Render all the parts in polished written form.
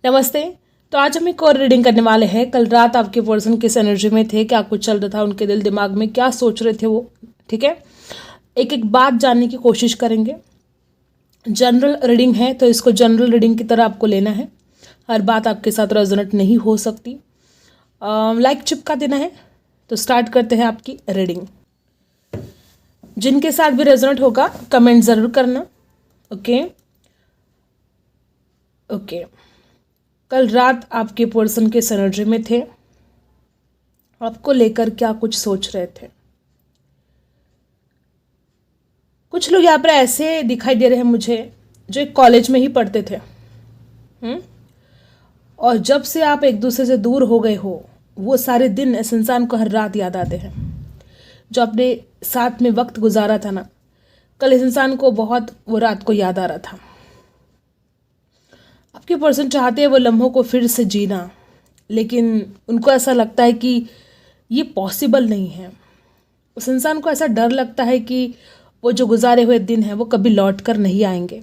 नमस्ते। तो आज हम एक और रीडिंग करने वाले हैं। कल रात आपके पर्सन किस एनर्जी में थे, क्या कुछ चल रहा था उनके दिल दिमाग में, क्या सोच रहे थे वो। ठीक है, एक एक बात जानने की कोशिश करेंगे। जनरल रीडिंग है तो इसको जनरल रीडिंग की तरह आपको लेना है। हर बात आपके साथ रेजोनेट नहीं हो सकती। लाइक चिपका देना है। तो स्टार्ट करते हैं आपकी रीडिंग। जिनके साथ भी रेजोनेट होगा कमेंट ज़रूर करना। Okay okay. कल रात आपके पर्सन के एनर्जी में थे, आपको लेकर क्या कुछ सोच रहे थे। कुछ लोग यहाँ पर ऐसे दिखाई दे रहे हैं मुझे जो एक कॉलेज में ही पढ़ते थे। और जब से आप एक दूसरे से दूर हो गए हो, वो सारे दिन इस इंसान को हर रात याद आते हैं। जो आपने साथ में वक्त गुजारा था ना, कल इस इंसान को बहुत वो रात को याद आ रहा था। आपके पर्सन चाहते हैं वो लम्हों को फिर से जीना, लेकिन उनको ऐसा लगता है कि ये पॉसिबल नहीं है। उस इंसान को ऐसा डर लगता है कि वो जो गुजारे हुए दिन हैं वो कभी लौट कर नहीं आएंगे।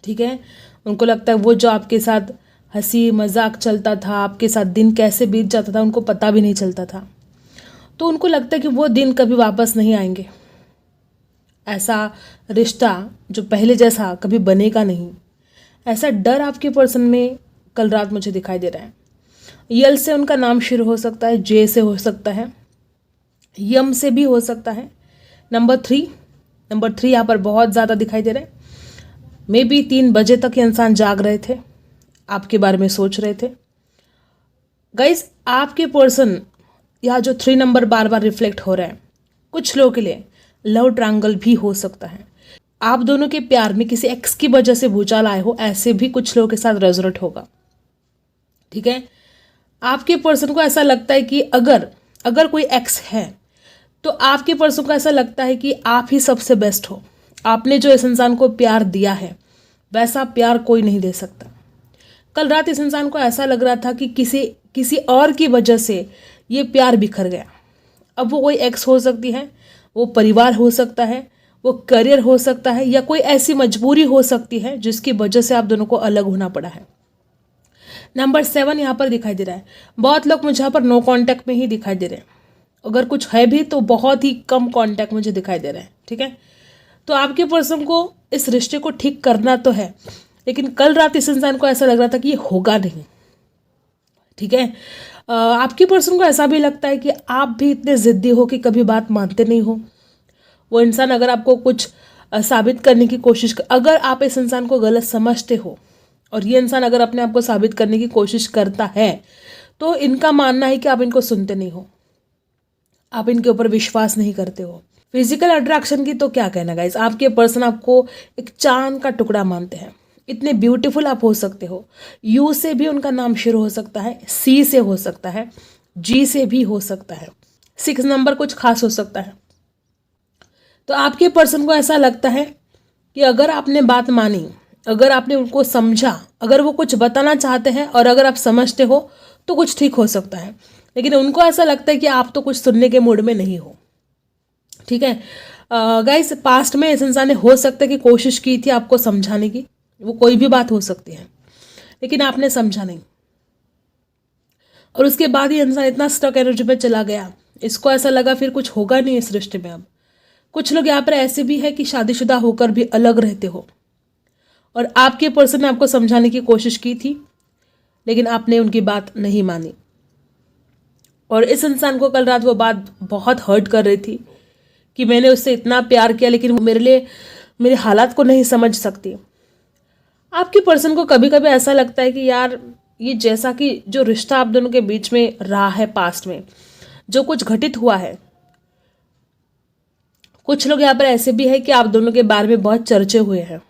ठीक है, उनको लगता है वो जो आपके साथ हंसी मजाक चलता था, आपके साथ दिन कैसे बीत जाता था उनको पता भी नहीं चलता था। तो उनको लगता है कि वो दिन कभी वापस नहीं आएंगे। ऐसा रिश्ता जो पहले जैसा कभी बनेगा नहीं, ऐसा डर आपके पर्सन में कल रात मुझे दिखाई दे रहा है। यल से उनका नाम शुरू हो सकता है, जे से हो सकता है, यम से भी हो सकता है। नंबर थ्री यहाँ पर बहुत ज़्यादा दिखाई दे रहा है। मे बी 3 बजे तक ये इंसान जाग रहे थे, आपके बारे में सोच रहे थे। गाइज, आपके पर्सन यहाँ जो 3 नंबर बार बार रिफ्लेक्ट हो रहा है, कुछ लोगों के लिए लव ट्रायंगल भी हो सकता है। आप दोनों के प्यार में किसी एक्स की वजह से भूचाल आए हो, ऐसे भी कुछ लोगों के साथ रेजोनेट होगा। ठीक है, आपके पर्सन को ऐसा लगता है कि अगर कोई एक्स है तो आपके पर्सन को ऐसा लगता है कि आप ही सबसे बेस्ट हो। आपने जो इस इंसान को प्यार दिया है वैसा प्यार कोई नहीं दे सकता। कल रात इस इंसान को ऐसा लग रहा था कि किसी और की वजह से ये प्यार बिखर गया। अब वो कोई एक्स हो सकती है, वो परिवार हो सकता है, वो करियर हो सकता है, या कोई ऐसी मजबूरी हो सकती है जिसकी वजह से आप दोनों को अलग होना पड़ा है। नंबर 7 यहाँ पर दिखाई दे रहा है। बहुत लोग मुझे यहाँ पर नो कांटेक्ट में ही दिखाई दे रहे हैं। अगर कुछ है भी तो बहुत ही कम कांटेक्ट मुझे दिखाई दे रहा है। ठीक है, तो आपके पर्सन को इस रिश्ते को ठीक करना तो है, लेकिन कल रात इस इंसान को ऐसा लग रहा था कि ये होगा नहीं। ठीक है, आपके पर्सन को ऐसा भी लगता है कि आप भी इतने ज़िद्दी हो कि कभी बात मानते नहीं हो। वो इंसान अगर आपको कुछ साबित करने की कोशिश अगर आप इस इंसान को गलत समझते हो और ये इंसान अगर अपने आप को साबित करने की कोशिश करता है, तो इनका मानना है कि आप इनको सुनते नहीं हो, आप इनके ऊपर विश्वास नहीं करते हो। फिजिकल अट्रैक्शन की तो क्या कहना गाइस, आपके पर्सन आपको एक चांद का टुकड़ा मानते हैं। इतने ब्यूटीफुल आप हो सकते हो। यू से भी उनका नाम शुरू हो सकता है, सी से हो सकता है, जी से भी हो सकता है, 6 नंबर कुछ खास हो सकता है। तो आपके पर्सन को ऐसा लगता है कि अगर आपने बात मानी, अगर आपने उनको समझा, अगर वो कुछ बताना चाहते हैं और अगर आप समझते हो तो कुछ ठीक हो सकता है। लेकिन उनको ऐसा लगता है कि आप तो कुछ सुनने के मूड में नहीं हो। ठीक है गाइस, पास्ट में इस इंसान ने हो सकता है कि कोशिश की थी आपको समझाने की, वो कोई भी बात हो सकती है, लेकिन आपने समझा नहीं। और उसके बाद ही इंसान इतना स्टक एनर्जी में चला गया, इसको ऐसा लगा फिर कुछ होगा नहीं इस रिश्ते में अब। कुछ लोग यहाँ पर ऐसे भी है कि शादीशुदा होकर भी अलग रहते हो और आपके पर्सन ने आपको समझाने की कोशिश की थी, लेकिन आपने उनकी बात नहीं मानी। और इस इंसान को कल रात वो बात बहुत हर्ट कर रही थी कि मैंने उससे इतना प्यार किया लेकिन वो मेरे हालात को नहीं समझ सकती। आपके पर्सन को कभी कभी ऐसा लगता है कि यार, ये जैसा कि जो रिश्ता आप दोनों के बीच में रहा है, पास्ट में जो कुछ घटित हुआ है, कुछ लोग यहाँ पर ऐसे भी है कि आप दोनों के बारे में बहुत चर्चे हुए हैं।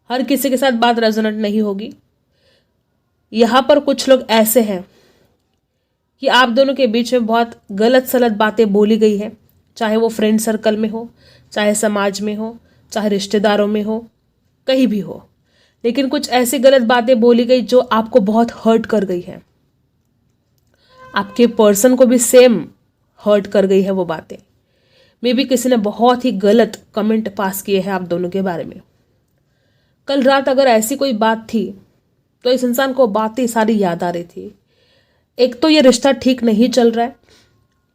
हर किसी के साथ बात रेजोनेट नहीं होगी। यहाँ पर कुछ लोग ऐसे हैं कि आप दोनों के बीच में बहुत गलत सलत बातें बोली गई है, चाहे वो फ्रेंड सर्कल में हो, चाहे समाज में हो, चाहे रिश्तेदारों में हो, कहीं भी हो। लेकिन कुछ ऐसी गलत बातें बोली गई जो आपको बहुत हर्ट कर गई है। आपके पर्सन को भी सेम हर्ट कर गई है वो बातें। मे बी किसी ने बहुत ही गलत कमेंट पास किए हैं आप दोनों के बारे में। कल रात अगर ऐसी कोई बात थी तो इस इंसान को बातें सारी याद आ रही थी। एक तो ये रिश्ता ठीक नहीं चल रहा है,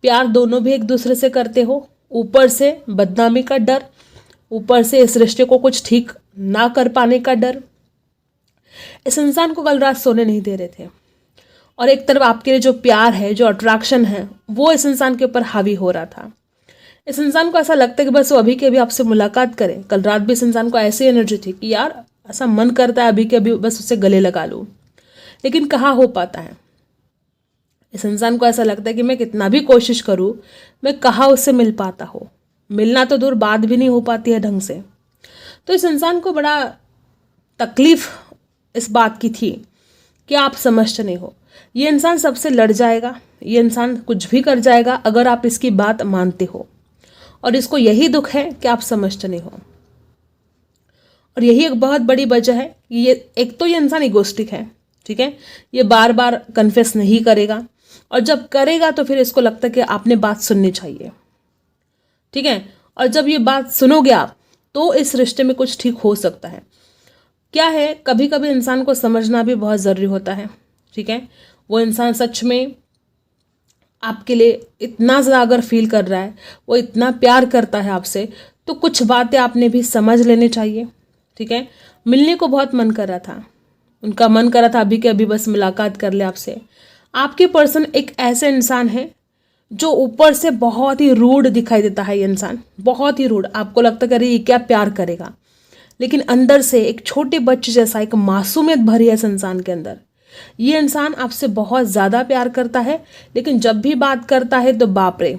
प्यार दोनों भी एक दूसरे से करते हो, ऊपर से बदनामी का डर, ऊपर से इस रिश्ते को कुछ ठीक ना कर पाने का डर इस इंसान को कल रात सोने नहीं दे रहे थे। और एक तरफ आपके लिए जो प्यार है, जो अट्रैक्शन है, वो इस इंसान के ऊपर हावी हो रहा था। इस इंसान को ऐसा लगता है कि बस वो अभी के अभी आपसे मुलाकात करे। कल रात भी इस इंसान को ऐसी एनर्जी थी कि यार ऐसा मन करता है अभी के अभी बस उससे गले लगा लूँ, लेकिन कहाँ हो पाता है। इस इंसान को ऐसा लगता है कि मैं कितना भी कोशिश करूँ, मैं कहाँ उससे मिल पाता हो। मिलना तो दूर, बात भी नहीं हो पाती है ढंग से। तो इस इंसान को बड़ा तकलीफ इस बात की थी कि आप समझते नहीं हो। ये इंसान सबसे लड़ जाएगा, ये इंसान कुछ भी कर जाएगा अगर आप इसकी बात मानते हो, और इसको यही दुख है कि आप समझते नहीं हो। और यही एक बहुत बड़ी वजह है कि ये एक तो ये इंसान इगोस्टिक है, ठीक है, ये बार बार कन्फेस नहीं करेगा, और जब करेगा तो फिर इसको लगता है कि आपने बात सुननी चाहिए, ठीक है। और जब ये बात सुनोगे आप तो इस रिश्ते में कुछ ठीक हो सकता है। क्या है, कभी कभी इंसान को समझना भी बहुत ज़रूरी होता है, ठीक है। वो इंसान सच में आपके लिए इतना ज़्यादा अगर फील कर रहा है, वो इतना प्यार करता है आपसे, तो कुछ बातें आपने भी समझ लेनी चाहिए, ठीक है। मिलने को बहुत मन कर रहा था, उनका मन कर रहा था अभी के अभी बस मुलाकात कर ले आपसे। आपके पर्सन एक ऐसे इंसान है जो ऊपर से बहुत ही रूड दिखाई देता है। ये इंसान बहुत ही रूड, आपको लगता है कि अरे ये क्या प्यार करेगा, लेकिन अंदर से एक छोटे बच्चे जैसा एक मासूमियत भरी है इस इंसान के अंदर। ये इंसान आपसे बहुत ज़्यादा प्यार करता है, लेकिन जब भी बात करता है तो बाप रे,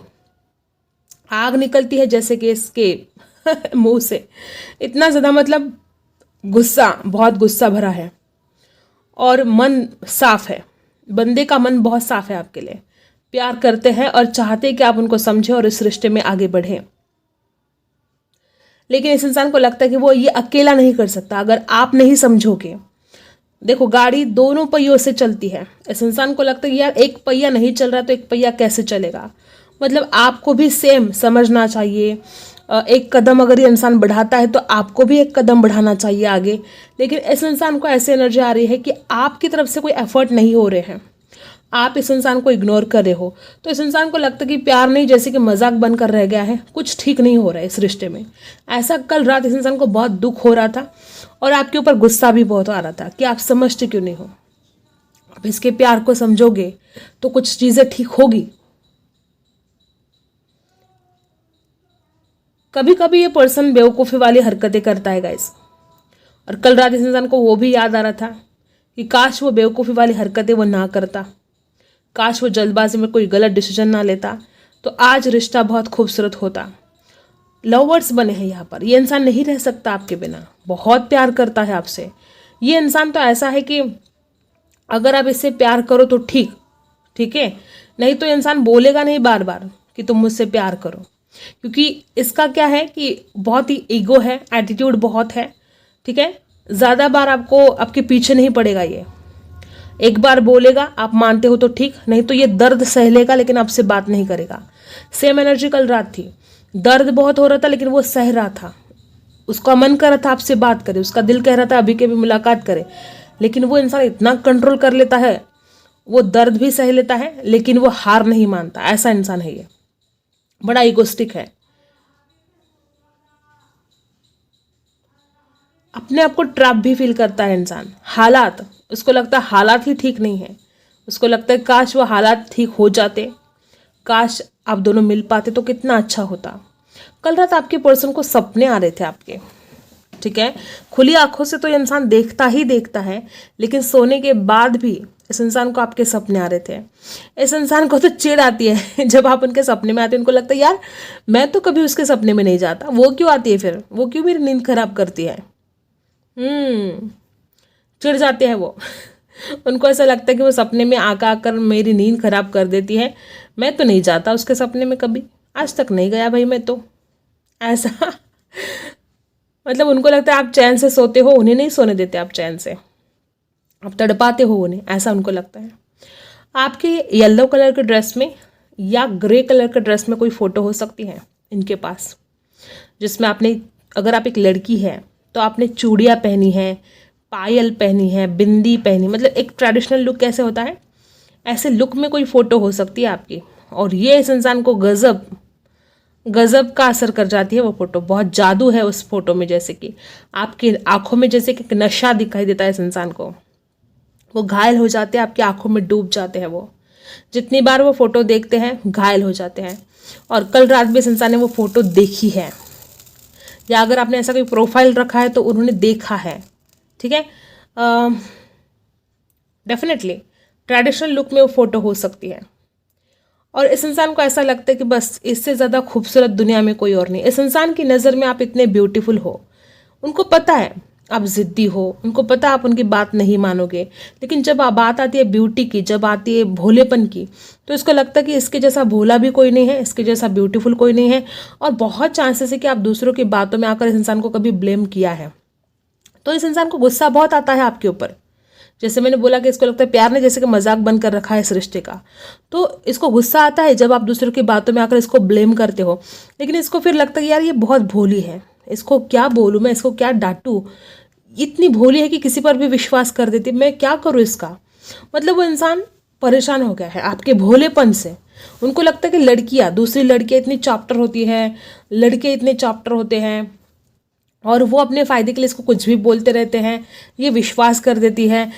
आग निकलती है जैसे कि इसके मुंह से। इतना ज़्यादा मतलब गुस्सा, बहुत गुस्सा भरा है, और मन साफ है। बंदे का मन बहुत साफ है आपके लिए, प्यार करते हैं और चाहते हैं कि आप उनको समझें और इस रिश्ते में आगे बढ़ें। लेकिन इस इंसान को लगता है कि वो ये अकेला नहीं कर सकता अगर आप नहीं समझोगे। देखो, गाड़ी दोनों पहियों से चलती है। इस इंसान को लगता है कि यार एक पहिया नहीं चल रहा तो एक पहिया कैसे चलेगा। मतलब आपको भी सेम समझना चाहिए। एक कदम अगर ये इंसान बढ़ाता है तो आपको भी एक कदम बढ़ाना चाहिए आगे। लेकिन इस इंसान को ऐसी एनर्जी आ रही है कि आपकी तरफ से कोई एफर्ट नहीं हो रहे हैं, आप इस इंसान को इग्नोर कर रहे हो। तो इस इंसान को लगता है कि प्यार नहीं, जैसे कि मजाक बनकर रह गया है, कुछ ठीक नहीं हो रहा है इस रिश्ते में। ऐसा कल रात इस इंसान को बहुत दुख हो रहा था और आपके ऊपर गुस्सा भी बहुत आ रहा था कि आप समझते क्यों नहीं हो। अब इसके प्यार को समझोगे तो कुछ चीज़ें ठीक होगी। कभी कभी ये पर्सन बेवकूफ़ी वाली हरकतें करता है गाइस, और कल रात इस इंसान को वो भी याद आ रहा था कि काश वो बेवकूफ़ी वाली हरकतें वो ना करता, काश वो जल्दबाजी में कोई गलत डिसीजन ना लेता, तो आज रिश्ता बहुत खूबसूरत होता। लवर्स बने हैं यहाँ पर। ये इंसान नहीं रह सकता आपके बिना, बहुत प्यार करता है आपसे। ये इंसान तो ऐसा है कि अगर आप इससे प्यार करो तो ठीक है, नहीं तो इंसान बोलेगा नहीं बार बार कि तुम मुझसे प्यार करो, क्योंकि इसका क्या है कि बहुत ही ईगो है, एटीट्यूड बहुत है, ठीक है। ज़्यादा बार आपको आपके पीछे नहीं पड़ेगा। ये एक बार बोलेगा, आप मानते हो तो ठीक, नहीं तो ये दर्द सह लेगा लेकिन आपसे बात नहीं करेगा। सेम एनर्जी कल रात थी, दर्द बहुत हो रहा था लेकिन वो सह रहा था। उसका मन कर रहा था आपसे बात करे, उसका दिल कह रहा था अभी के भी मुलाकात करे, लेकिन वो इंसान इतना कंट्रोल कर लेता है, वो दर्द भी सह लेता है लेकिन वो हार नहीं मानता। ऐसा इंसान है ये, बड़ा इगोस्टिक है। अपने आप को ट्रैप भी फील करता है इंसान। हालात, उसको लगता है हालात ही ठीक नहीं है, उसको लगता है काश वो हालात ठीक हो जाते, काश आप दोनों मिल पाते तो कितना अच्छा होता। कल रात आपके पर्सन को सपने आ रहे थे आपके, ठीक है। खुली आंखों से तो ये इंसान देखता ही देखता है, लेकिन सोने के बाद भी इस इंसान को आपके सपने आ रहे थे। इस इंसान को तो चिढ़ आती है जब आप उनके सपने में आते हैं। उनको लगता है यार मैं तो कभी उसके सपने में नहीं जाता, वो क्यों आती है, फिर वो क्यों मेरी नींद खराब करती है। चिढ़ जाते हैं वो उनको ऐसा लगता है कि वो सपने में आकर मेरी नींद खराब कर देती है। मैं तो नहीं जाता उसके सपने में, कभी आज तक नहीं गया भाई मैं तो। ऐसा मतलब उनको लगता है आप चैन से सोते हो, उन्हें नहीं सोने देते आप चैन से, आप तड़पाते हो उन्हें, ऐसा उनको लगता है। आपके येलो कलर के ड्रेस में या ग्रे कलर के ड्रेस में कोई फ़ोटो हो सकती है इनके पास, जिसमें आपने, अगर आप एक लड़की है तो आपने चूड़ियाँ पहनी हैं, पायल पहनी है, बिंदी पहनी, मतलब एक ट्रेडिशनल लुक कैसे होता है, ऐसे लुक में कोई फ़ोटो हो सकती है आपकी, और ये इस इंसान को गज़ब गज़ब का असर कर जाती है वो फ़ोटो। बहुत जादू है उस फोटो में, जैसे कि आपकी आंखों में जैसे कि एक नशा दिखाई देता है इस इंसान को। वो घायल हो जाते हैं, आपकी आंखों में डूब जाते हैं वो। जितनी बार वो फ़ोटो देखते हैं घायल हो जाते हैं। और कल रात भी इस इंसान ने वो फ़ोटो देखी है, या अगर आपने ऐसा कोई प्रोफाइल रखा है तो उन्होंने देखा है। ठीक है, डेफिनेटली ट्रेडिशनल लुक में वो फ़ोटो हो सकती है। और इस इंसान को ऐसा लगता है कि बस इससे ज़्यादा खूबसूरत दुनिया में कोई और नहीं। इस इंसान की नज़र में आप इतने ब्यूटीफुल हो, उनको पता है आप ज़िद्दी हो, उनको पता है आप उनकी बात नहीं मानोगे, लेकिन जब बात आती है ब्यूटी की, जब आती है भोलेपन की, तो इसको लगता है कि इसके जैसा भोला भी कोई नहीं है, इसके जैसा ब्यूटीफुल कोई नहीं है। और बहुत चांसेस है कि आप दूसरों की बातों में आकर इस इंसान को कभी ब्लेम किया है, तो इस इंसान को गुस्सा बहुत आता है आपके ऊपर। जैसे मैंने बोला कि इसको लगता है प्यार ने जैसे कि मजाक बन कर रखा है इस रिश्ते का, तो इसको गुस्सा आता है जब आप दूसरों की बातों में आकर इसको ब्लेम करते हो। लेकिन इसको फिर लगता है यार ये बहुत भोली है, इसको क्या बोलूँ मैं, इसको क्या डांटूँ, इतनी भोली है कि किसी पर भी विश्वास कर देती, मैं क्या करूँ इसका। मतलब वो इंसान परेशान हो गया है आपके भोलेपन से। उनको लगता है कि लड़कियाँ, दूसरी लड़कियाँ इतनी चैप्टर होती हैं, लड़के इतने चैप्टर होते हैं, और वो अपने फ़ायदे के लिए इसको कुछ भी बोलते रहते हैं, ये विश्वास कर देती है।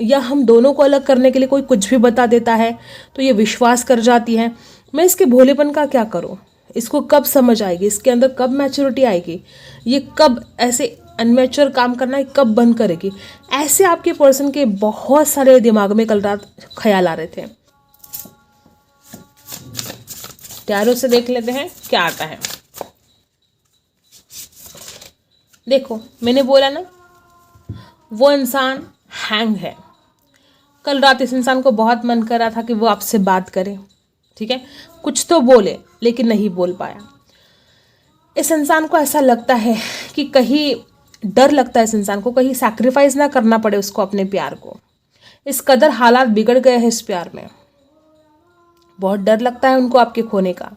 या हम दोनों को अलग करने के लिए कोई कुछ भी बता देता है तो ये विश्वास कर जाती है। मैं इसके भोलेपन का क्या करूँ, इसको कब समझ आएगी, इसके अंदर कब मैच्योरिटी आएगी, ये कब ऐसे अनमेच्योर काम करना है कब बंद करेगी। ऐसे आपके पर्सन के बहुत सारे दिमाग में कल रात ख्याल आ रहे थे। प्यारों से देख लेते हैं क्या आता है। देखो मैंने बोला ना, वो इंसान हैंग है। कल रात इस इंसान को बहुत मन कर रहा था कि वो आपसे बात करे, ठीक है, कुछ तो बोले, लेकिन नहीं बोल पाया। इस इंसान को ऐसा लगता है कि कहीं डर लगता है इस इंसान को कहीं सैक्रिफाइस ना करना पड़े उसको अपने प्यार को। इस कदर हालात बिगड़ गए हैं इस प्यार में, बहुत डर लगता है उनको आपके खोने का।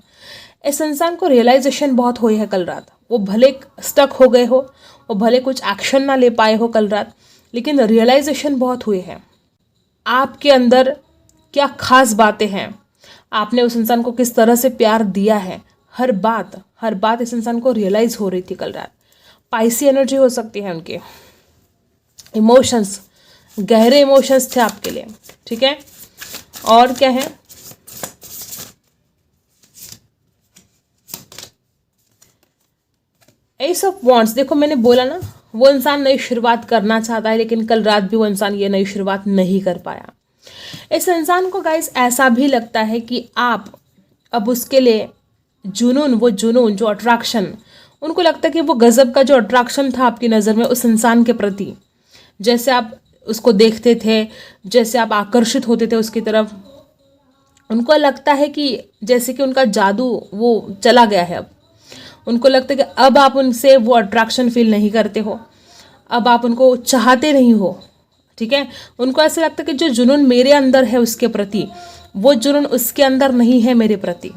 इस इंसान को रियलाइजेशन बहुत हुई है कल रात। वो भले स्टक हो गए हो, वो भले कुछ एक्शन ना ले पाए हो कल रात, लेकिन रियलाइजेशन बहुत हुई है आपके अंदर क्या खास बातें हैं, आपने उस इंसान को किस तरह से प्यार दिया है। हर बात इस इंसान को रियलाइज हो रही थी कल रात। पाइसी एनर्जी हो सकती है उनके, इमोशंस, गहरे इमोशंस थे आपके लिए, ठीक है। और क्या है, एस ऑफ वॉन्ड्स। देखो मैंने बोला ना, वो इंसान नई शुरुआत करना चाहता है, लेकिन कल रात भी वो इंसान ये नई शुरुआत नहीं कर पाया। इस इंसान को गाइस ऐसा भी लगता है कि आप अब उसके लिए वो जुनून जो अट्रैक्शन, उनको लगता है कि वो गजब का जो अट्रैक्शन था आपकी नज़र में उस इंसान के प्रति, जैसे आप उसको देखते थे, जैसे आप आकर्षित होते थे उसकी तरफ, उनको लगता है कि जैसे कि उनका जादू वो चला गया है। अब उनको लगता है कि अब आप उनसे वो अट्रैक्शन फील नहीं करते हो, अब आप उनको चाहते नहीं हो, ठीक है। उनको ऐसा लगता है कि जो जुनून मेरे अंदर है उसके प्रति, वो जुनून उसके अंदर नहीं है मेरे प्रति,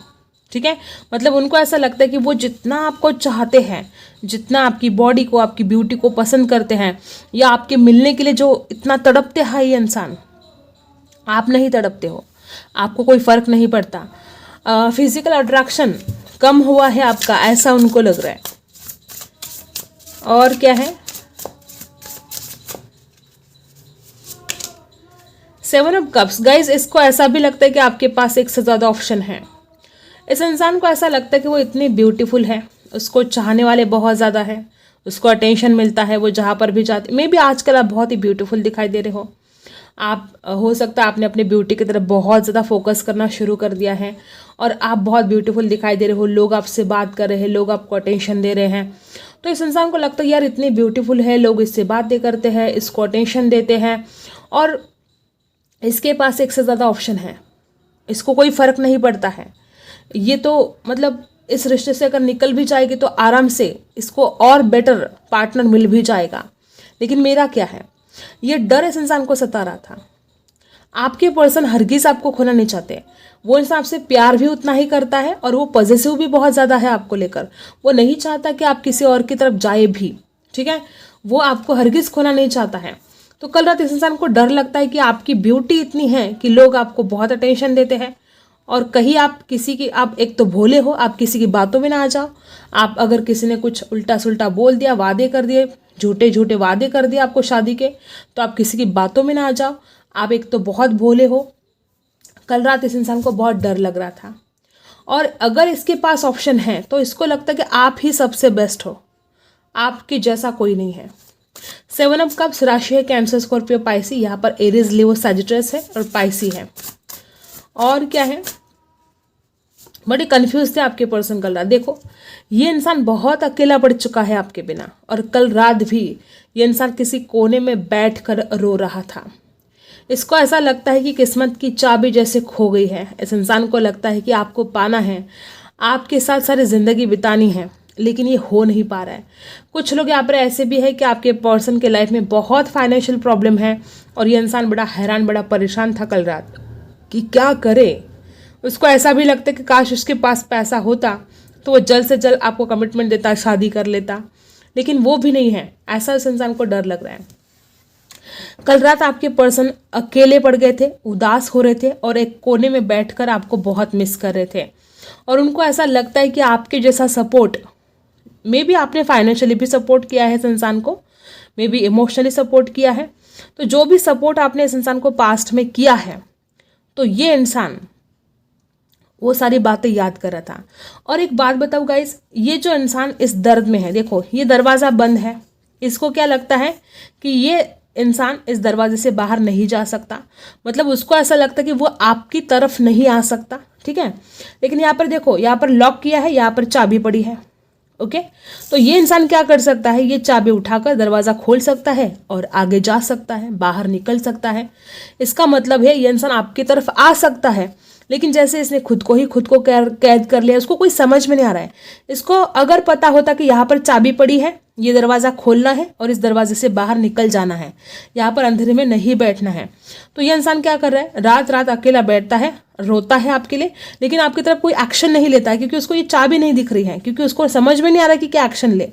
ठीक है। मतलब उनको ऐसा लगता है कि वो जितना आपको चाहते हैं, जितना आपकी बॉडी को, आपकी ब्यूटी को पसंद करते हैं, या आपके मिलने के लिए जो इतना तड़पते हैं ये इंसान, आप नहीं तड़पते हो, आपको कोई फ़र्क नहीं पड़ता। फिजिकल अट्रैक्शन कम हुआ है आपका, ऐसा उनको लग रहा है। और क्या है, 7 ऑफ कप्स। गाइज इसको ऐसा भी लगता है कि आपके पास एक से ज़्यादा ऑप्शन है। इस इंसान को ऐसा लगता है कि वो इतनी ब्यूटीफुल है, उसको चाहने वाले बहुत ज़्यादा है, उसको अटेंशन मिलता है, वो जहाँ पर भी जाती। मे बी आजकल आप बहुत ही ब्यूटीफुल दिखाई दे रहे हो, आप हो सकता है आपने अपने ब्यूटी की तरफ बहुत ज़्यादा फोकस करना शुरू कर दिया है और आप बहुत ब्यूटीफुल दिखाई दे रहे हो, लोग आपसे बात कर रहे हैं, लोग आपको अटेंशन दे रहे हैं। तो इस इंसान को लगता है यार इतनी ब्यूटीफुल है, लोग इससे बातें करते हैं, इसको अटेंशन देते हैं, और इसके पास एक से ज़्यादा ऑप्शन है, इसको कोई फ़र्क नहीं पड़ता है। ये तो मतलब इस रिश्ते से अगर निकल भी जाएगी तो आराम से इसको और बेटर पार्टनर मिल भी जाएगा। लेकिन मेरा क्या है, ये डर इस इंसान को सता रहा था। आपके पर्सन हरगिज आपको खोना नहीं चाहते, वो इंसान आपसे प्यार भी उतना ही करता है और वो पॉजिटिव भी बहुत ज़्यादा है आपको लेकर। वो नहीं चाहता कि आप किसी और की तरफ जाए भी, ठीक है, वो आपको हरगिज खोना नहीं चाहता है। तो कल रात इस इंसान को डर लगता है कि आपकी ब्यूटी इतनी है कि लोग आपको बहुत अटेंशन देते हैं, और कहीं आप किसी की, आप एक तो भोले हो, आप किसी की बातों में ना आ जाओ। आप अगर किसी ने कुछ उल्टा सुल्टा बोल दिया, वादे कर दिए, झूठे झूठे वादे कर दिए आपको शादी के, तो आप किसी की बातों में ना आ जाओ। आप एक तो बहुत भोले हो। कल रात इस इंसान को बहुत डर लग रहा था, और अगर इसके पास ऑप्शन है तो इसको लगता है कि आप ही सबसे बेस्ट हो, आपके जैसा कोई नहीं है। 7 ऑफ कप्स राशि है कैंसर, स्कॉर्पियो, पाइसी। यहाँ पर एरीज, लियो, सैजिटस है और पाइसी है। और क्या है, बड़े कंफ्यूज थे आपके पर्सन कल रात। देखो, ये इंसान बहुत अकेला पड़ चुका है आपके बिना, और कल रात भी ये इंसान किसी कोने में बैठ कर रो रहा था। इसको ऐसा लगता है कि किस्मत की चाबी जैसे खो गई है। इस इंसान को लगता है कि आपको पाना है, आपके साथ सारी ज़िंदगी बितानी है, लेकिन ये हो नहीं पा रहा है। कुछ लोग यहाँ पर ऐसे भी है कि आपके पर्सन के लाइफ में बहुत फाइनेंशियल प्रॉब्लम है, और ये इंसान बड़ा हैरान, बड़ा परेशान था कल रात कि क्या करे। उसको ऐसा भी लगता है कि काश उसके पास पैसा होता तो वो जल्द से जल्द आपको कमिटमेंट देता, शादी कर लेता, लेकिन वो भी नहीं है। ऐसा इस इंसान को डर लग रहा है। कल रात आपके पर्सन अकेले पड़ गए थे, उदास हो रहे थे, और एक कोने में बैठकर आपको बहुत मिस कर रहे थे, और उनको ऐसा लगता है कि आपके जैसा सपोर्ट, मे बी आपने फाइनेंशियली भी सपोर्ट किया है इस इंसान को, मे बी इमोशनली सपोर्ट किया है, तो जो भी सपोर्ट आपने इस इंसान को पास्ट में किया है, तो ये इंसान वो सारी बातें याद कर रहा था। और एक बात बताऊँ गाइस, ये जो इंसान इस दर्द में है, देखो ये दरवाज़ा बंद है, इसको क्या लगता है कि ये इंसान इस दरवाजे से बाहर नहीं जा सकता, मतलब उसको ऐसा लगता है कि वो आपकी तरफ नहीं आ सकता, ठीक है। लेकिन यहाँ पर देखो, यहाँ पर लॉक किया है, यहाँ पर चाबी पड़ी है, ओके। तो ये इंसान क्या कर सकता है, ये चाबी उठाकर दरवाज़ा खोल सकता है और आगे जा सकता है, बाहर निकल सकता है। इसका मतलब है ये इंसान आपकी तरफ आ सकता है, लेकिन जैसे इसने खुद को कैद कर लिया, उसको कोई समझ में नहीं आ रहा है। इसको अगर पता होता कि यहाँ पर चाबी पड़ी है, ये दरवाज़ा खोलना है और इस दरवाजे से बाहर निकल जाना है, यहाँ पर अंधेरे में नहीं बैठना है, तो ये इंसान क्या कर रहा है, रात रात अकेला बैठता है, रोता है आपके लिए, लेकिन आपकी तरफ कोई एक्शन नहीं लेता है, क्योंकि उसको ये चाबी नहीं दिख रही है, क्योंकि उसको समझ में नहीं आ रहा कि क्या एक्शन ले।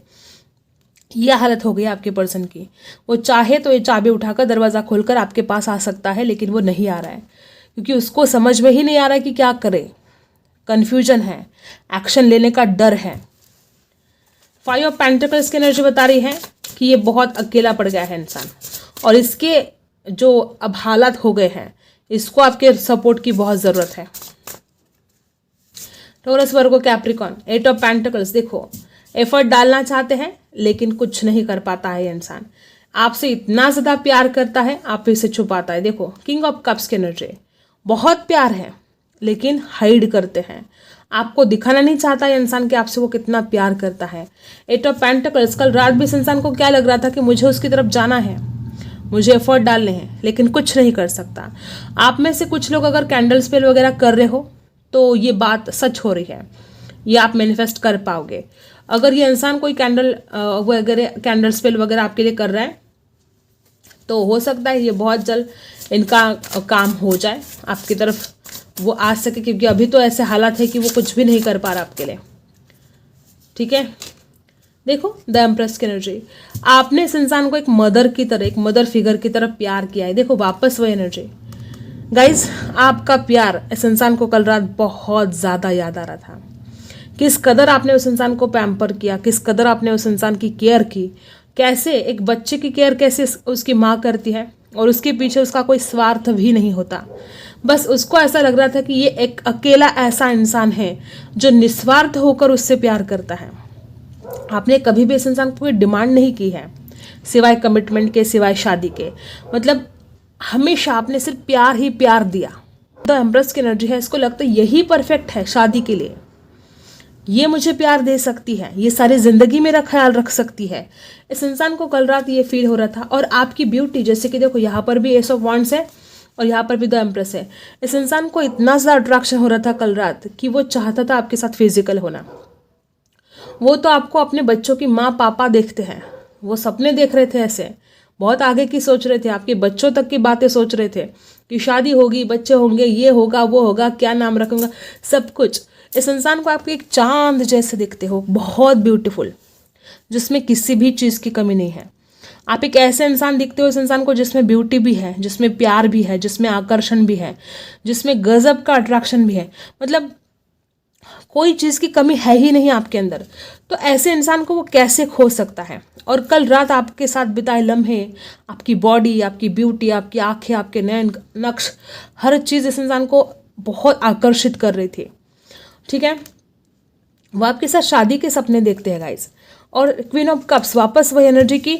यह हालत हो गई आपके पर्सन की। वो चाहे तो ये चाबी उठाकर दरवाज़ा खोलकर आपके पास आ सकता है, लेकिन वो नहीं आ रहा है, क्योंकि उसको समझ में ही नहीं आ रहा है कि क्या करे। कन्फ्यूजन है, एक्शन लेने का डर है। 5 ऑफ पेंटिकल्स की एनर्जी बता रही है कि ये बहुत अकेला पड़ गया है इंसान, और इसके जो अब हालात हो गए हैं, इसको आपके सपोर्ट की बहुत ज़रूरत है। Taurus, Virgo, Capricorn, 8 of pentacles. देखो, एफर्ट डालना चाहते हैं लेकिन कुछ नहीं कर पाता है इंसान। आपसे इतना ज़्यादा प्यार करता है, आप इसे छुपाता है। देखो, किंग ऑफ कप्स की एनर्जी, बहुत प्यार है लेकिन हाइड करते हैं, आपको दिखाना नहीं चाहता है इंसान कि आपसे वो कितना प्यार करता है। 8 ऑफ पेंटिकल्स, कल रात भी इस इंसान को क्या लग रहा था कि मुझे उसकी तरफ जाना है, मुझे एफर्ट डालने हैं, लेकिन कुछ नहीं कर सकता। आप में से कुछ लोग अगर कैंडल स्पेल वगैरह कर रहे हो तो ये बात सच हो रही है, ये आप मैनिफेस्ट कर पाओगे। अगर ये इंसान कोई कैंडल स्पेल वगैरह आपके लिए कर रहा है तो हो सकता है ये बहुत जल्द इनका काम हो जाए, आपकी तरफ वो आ सके, क्योंकि अभी तो ऐसे हालात है कि वो कुछ भी नहीं कर पा रहा आपके लिए, ठीक है। देखो, द एम्प्रेस की एनर्जी, आपने इस इंसान को एक मदर की तरह, एक मदर फिगर की तरह प्यार किया है। देखो, वापस वही एनर्जी। गाइज, आपका प्यार इस इंसान को कल रात बहुत ज़्यादा याद आ रहा था। किस कदर आपने उस इंसान को पैम्पर किया, किस कदर आपने उस इंसान की केयर की, कैसे एक बच्चे की केयर कैसे उसकी माँ करती है, और उसके पीछे उसका कोई स्वार्थ भी नहीं होता। बस उसको ऐसा लग रहा था कि ये एक अकेला ऐसा इंसान है जो निस्वार्थ होकर उससे प्यार करता है। आपने कभी भी इस इंसान को कोई डिमांड नहीं की है, सिवाय कमिटमेंट के, सिवाय शादी के। मतलब हमेशा आपने सिर्फ प्यार ही प्यार दिया। द एम्प्रेस की एनर्जी है, इसको लगता है यही परफेक्ट है शादी के लिए, ये मुझे प्यार दे सकती है, ये सारी ज़िंदगी मेरा ख्याल रख सकती है। इस इंसान को कल रात ये फील हो रहा था। और आपकी ब्यूटी, जैसे कि देखो यहाँ पर भी एस ऑफ वॉन्ड्स है और यहाँ पर भी द एम्प्रेस है। इस इंसान को इतना ज़्यादा अट्रैक्शन हो रहा था कल रात कि वो चाहता था आपके साथ फिजिकल होना। वो तो आपको अपने बच्चों की माँ पापा देखते हैं, वो सपने देख रहे थे, ऐसे बहुत आगे की सोच रहे थे, आपके बच्चों तक की बातें सोच रहे थे कि शादी होगी, बच्चे होंगे, ये होगा, वो होगा, क्या नाम रखूँगा, सब कुछ। इस इंसान को आपके एक चांद जैसे दिखते हो, बहुत ब्यूटीफुल, जिसमें किसी भी चीज़ की कमी नहीं है। आप एक ऐसे इंसान दिखते हो, इस इंसान को जिसमें ब्यूटी भी है, जिसमें प्यार भी है, जिसमें आकर्षण भी है, जिसमें गजब का अट्रैक्शन भी है, मतलब कोई चीज़ की कमी है ही नहीं आपके अंदर। तो ऐसे इंसान को वो कैसे खो सकता है? और कल रात आपके साथ बिताए लम्हे, आपकी बॉडी, आपकी ब्यूटी, आपकी आंखें, आपके नयन नक्श, हर चीज़ इस इंसान को बहुत आकर्षित कर रही थी। ठीक है, वो आपके साथ शादी के सपने देखते हैं गाइस। और क्वीन ऑफ कप्स वापस वही एनर्जी की,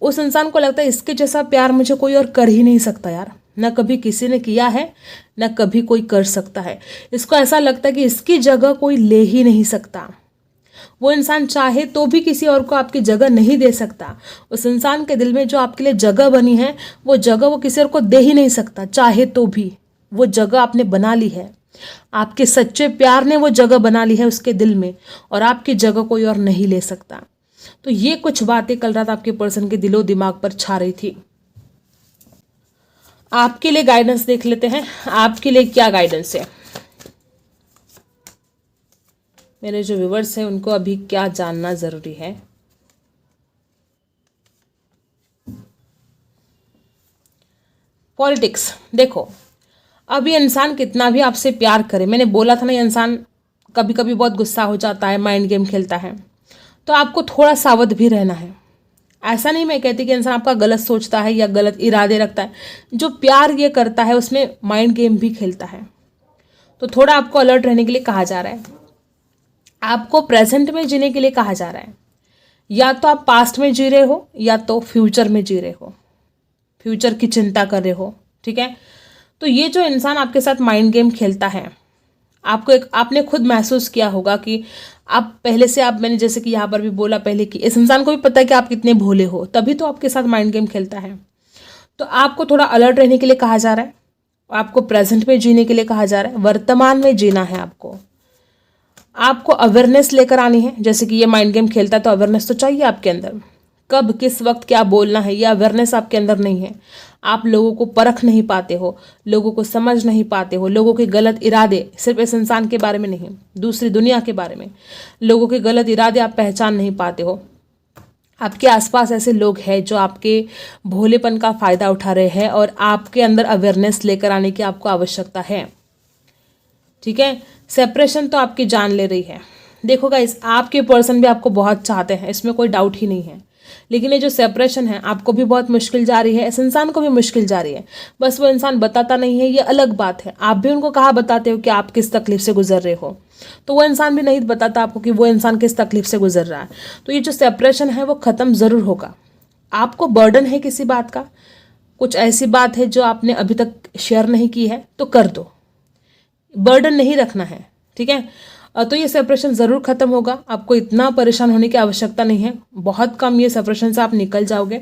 उस इंसान को लगता है इसके जैसा प्यार मुझे कोई और कर ही नहीं सकता यार, ना कभी किसी ने किया है, ना कभी कोई कर सकता है। इसको ऐसा लगता है कि इसकी जगह कोई ले ही नहीं सकता। वो इंसान चाहे तो भी किसी और को आपकी जगह नहीं दे सकता। उस इंसान के दिल में जो आपके लिए जगह बनी है, वो जगह वो किसी और को दे ही नहीं सकता, चाहे तो भी। वो जगह आपने बना ली है, आपके सच्चे प्यार ने वो जगह बना ली है उसके दिल में, और आपकी जगह कोई और नहीं ले सकता। तो ये कुछ बातें कल रात आपके पर्सन के दिलो दिमाग पर छा रही थी। आपके लिए गाइडेंस देख लेते हैं, आपके लिए क्या गाइडेंस है। मेरे जो व्यूवर्स हैं उनको अभी क्या जानना जरूरी है। पॉलिटिक्स, देखो अब ये इंसान कितना भी आपसे प्यार करे, मैंने बोला था ना, ये इंसान कभी कभी बहुत गुस्सा हो जाता है, माइंड गेम खेलता है, तो आपको थोड़ा सावध भी रहना है। ऐसा नहीं मैं कहती कि इंसान आपका गलत सोचता है या गलत इरादे रखता है, जो प्यार ये करता है उसमें माइंड गेम भी खेलता है। तो थोड़ा आपको अलर्ट रहने के लिए कहा जा रहा है, आपको प्रेजेंट में जीने के लिए कहा जा रहा है। या तो आप पास्ट में जी रहे हो या तो फ्यूचर में जी रहे हो, फ्यूचर की चिंता कर रहे हो। ठीक है, तो ये जो इंसान आपके साथ माइंड गेम खेलता है, आपने खुद महसूस किया होगा कि आप पहले से, आप मैंने जैसे कि यहाँ पर भी बोला पहले कि इस इंसान को भी पता है कि आप कितने भोले हो, तभी तो आपके साथ माइंड गेम खेलता है। तो आपको थोड़ा अलर्ट रहने के लिए कहा जा रहा है, आपको प्रेजेंट में जीने के लिए कहा जा रहा है, वर्तमान में जीना है आपको अवेयरनेस लेकर आनी है। जैसे कि ये माइंड गेम खेलता है तो अवेयरनेस तो चाहिए आपके अंदर, कब किस वक्त क्या बोलना है, ये अवेयरनेस आपके अंदर नहीं है। आप लोगों को परख नहीं पाते हो, लोगों को समझ नहीं पाते हो, लोगों के गलत इरादे, सिर्फ इस इंसान के बारे में नहीं, दूसरी दुनिया के बारे में लोगों के गलत इरादे आप पहचान नहीं पाते हो। आपके आसपास ऐसे लोग हैं जो आपके भोलेपन का फ़ायदा उठा रहे हैं, और आपके अंदर अवेयरनेस लेकर आने की आपको आवश्यकता है। ठीक है, सेपरेशन तो आपकी जान ले रही है। देखो गाइस, आपके पर्सन भी आपको बहुत चाहते हैं, इसमें कोई डाउट ही नहीं है, लेकिन ये जो सेपरेशन है आपको भी बहुत मुश्किल जा रही है, इस इंसान को भी मुश्किल जा रही है। बस वो इंसान बताता नहीं है, ये अलग बात है। आप भी उनको कहाँ बताते हो कि आप किस तकलीफ से गुजर रहे हो, तो वो इंसान भी नहीं बताता आपको कि वो इंसान किस तकलीफ से गुजर रहा है। तो ये जो सेपरेशन है वो ख़त्म ज़रूर होगा। आपको बर्डन है किसी बात का, कुछ ऐसी बात है जो आपने अभी तक शेयर नहीं की है, तो कर दो, बर्डन नहीं रखना है। ठीक है, तो ये सेपरेशन ज़रूर ख़त्म होगा, आपको इतना परेशान होने की आवश्यकता नहीं है। बहुत कम ये सेपरेशन से आप निकल जाओगे,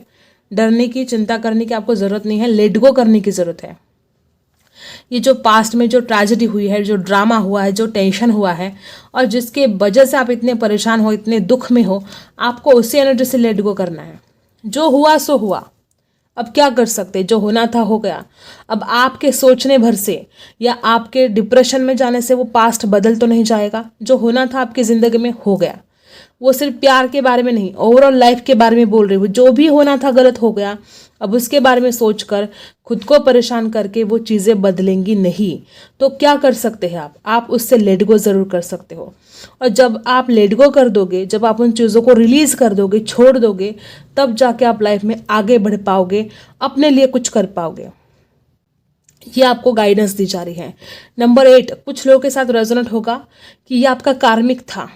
डरने की, चिंता करने की आपको ज़रूरत नहीं है, लेट गो करने की ज़रूरत है। ये जो पास्ट में जो ट्रेजेडी हुई है, जो ड्रामा हुआ है, जो टेंशन हुआ है, और जिसके वजह से आप इतने परेशान हो, इतने दुख में हो, आपको उसी एनर्जी से लेट गो करना है। जो हुआ सो हुआ, अब क्या कर सकते, जो होना था हो गया। अब आपके सोचने भर से या आपके डिप्रेशन में जाने से वो पास्ट बदल तो नहीं जाएगा। जो होना था आपकी ज़िंदगी में हो गया। वो सिर्फ प्यार के बारे में नहीं, ओवरऑल लाइफ के बारे में बोल रही हूँ। जो भी होना था गलत हो गया, अब उसके बारे में सोचकर खुद को परेशान करके वो चीज़ें बदलेंगी नहीं। तो क्या कर सकते हैं आप उससे लेट गो ज़रूर कर सकते हो। और जब आप लेट गो कर दोगे, जब आप उन चीज़ों को रिलीज़ कर दोगे, छोड़ दोगे, तब जाके आप लाइफ में आगे बढ़ पाओगे, अपने लिए कुछ कर पाओगे। ये आपको गाइडेंस दी जा रही है। नंबर 8, कुछ लोगों के साथ रेजोनेट होगा कि ये आपका कार्मिक था।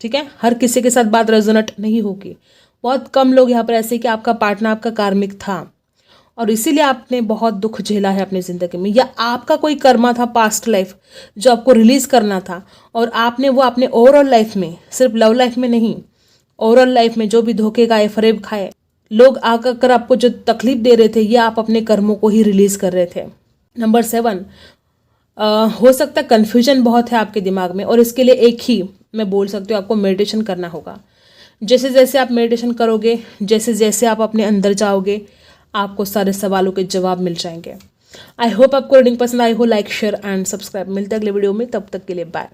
ठीक है, हर किसी के साथ बात रेजोनेट नहीं होगी। बहुत कम लोग यहाँ पर ऐसे कि आपका पार्टनर आपका कार्मिक था और इसीलिए आपने बहुत दुख झेला है अपनी ज़िंदगी में, या आपका कोई कर्मा था पास्ट लाइफ जो आपको रिलीज़ करना था, और आपने वो अपने ओवरऑल लाइफ में, सिर्फ लव लाइफ में नहीं, ओवरऑल लाइफ में जो भी धोखे खाए, फरेब खाए, लोग आकर आपको जो तकलीफ दे रहे थे, ये आप अपने कर्मों को ही रिलीज़ कर रहे थे। नंबर 7, हो सकता है कन्फ्यूजन बहुत है आपके दिमाग में, और इसके लिए एक ही मैं बोल सकती हूँ, आपको मेडिटेशन करना होगा। जैसे जैसे आप मेडिटेशन करोगे, जैसे जैसे आप अपने अंदर जाओगे, आपको सारे सवालों के जवाब मिल जाएंगे। आई होप आपको रीडिंग पसंद आई हो। Like, share and subscribe. मिलते हैं अगले वीडियो में, तब तक के लिए बाय।